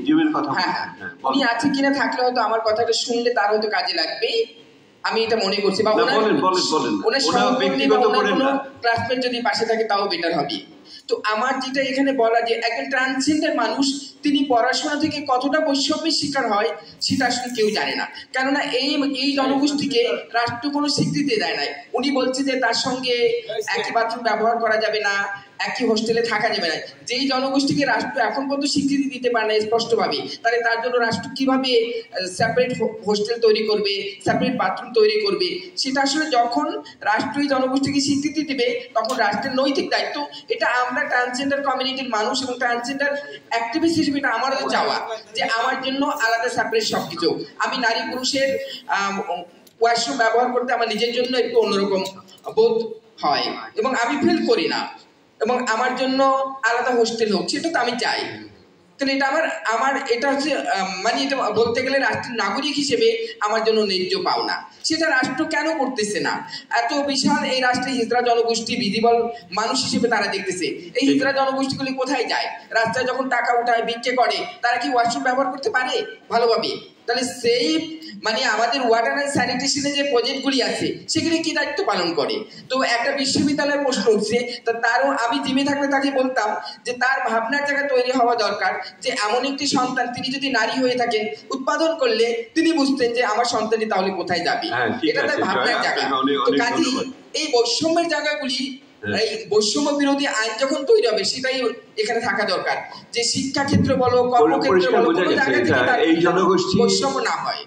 জিমের কথা উনি আছে কিনা থাকলে হয়তো আমার কথাটা শুনলে তার হয়তো কাজে লাগবে, আমি এটা মনে করছি। বা ওনার ক্লাসমেট যদি পাশে থাকে তাও বেটার হবে। তো আমার যেটা এখানে বলা যে একজন ট্রান্সজেন্ডার মানুষ তিনি পড়াশোনা থেকে কতটা বৈষম্যের শিকার হয় সেটা আসলে কেউ জানে না। কেননা এই জনগোষ্ঠীকে রাষ্ট্র কোনো স্বীকৃতি দেয় নাই। উনি বলছে যে তার সঙ্গে একই বাথরুম ব্যবহার করা যাবে না, একই হোস্টেলে থাকা যাবে না। যেই জনগোষ্ঠীকে রাষ্ট্র এখন পর্যন্ত স্বীকৃতি দিতে পারে না স্পষ্টভাবে, তাহলে তার জন্য রাষ্ট্র কিভাবে সেপারেট হোস্টেল তৈরি করবে, সেপারেট বাথরুম তৈরি করবে? সেটা আসলে যখন রাষ্ট্র এই জনগোষ্ঠীকে স্বীকৃতি দেবে তখন রাষ্ট্রের নৈতিক দায়িত্ব। এটা আমরা ট্রান্সজেন্ডার কমিউনিটির মানুষ এবং ট্রান্সজেন্ডার অ্যাক্টিভিস্ট হিসেবে এটা আমারও চাওয়া যে আমার জন্য আলাদা সেপারেট সবকিছু। আমি নারী পুরুষের ওয়াশরুম ব্যবহার করতে আমার নিজের জন্য একটু অন্যরকম বোধ হয় এবং আমি ফিল করি না, এবং আমার জন্য আলাদা হোস্টেল হোক সেটা তো আমি চাই। তাহলে এটা আমার এটা হচ্ছে মানে এটা বলতে গেলে রাষ্ট্রের নাগরিক হিসেবে আমার জন্য ন্যায্য পাওনা। সেটা রাষ্ট্র কেন করতেছে না? এত বিশাল এই রাষ্ট্রে হিজড়া জনগোষ্ঠী ভিজিবল মানুষ হিসেবে তারা দেখতেছে। এই হিজড়া জনগোষ্ঠীগুলি কোথায় যায়? রাস্তায় যখন টাকা উঠায় ভিক্ষে করে, তারা কি ওয়াশরুম ব্যবহার করতে পারে ভালোভাবে? তাহলে সেই মানে আমাদের ওয়াটার অ্যান্ড স্যানিটেশনের যে প্রজেক্টগুলি আছে সেগুলি কি দায়িত্ব পালন করে? তো একটা বিশ্ববিদ্যালয়ের প্রশ্ন উঠছে, তা তারও আমি জিমে থাকলে তাকে বলতাম যে তার ভাবনার জায়গা তৈরি হওয়া দরকার যে এমন একটি সন্তান তিনি যদি নারী হয়ে থাকেন উৎপাদন করলে তিনি বুঝতেন যে আমার সন্তানটি তাহলে কোথায় যাবে। এটা তার ভাবনার জায়গা। তো কাজেই এই বৈষম্যের জায়গাগুলি, এই বৈষম্য বিরোধী আইন যখন তৈরি হবে সেটাই এখানে থাকা দরকার, যে শিক্ষা ক্ষেত্র বলো, কর্মক্ষেত্র বলো, কোনো জায়গা থেকে বৈষম্য না হয়।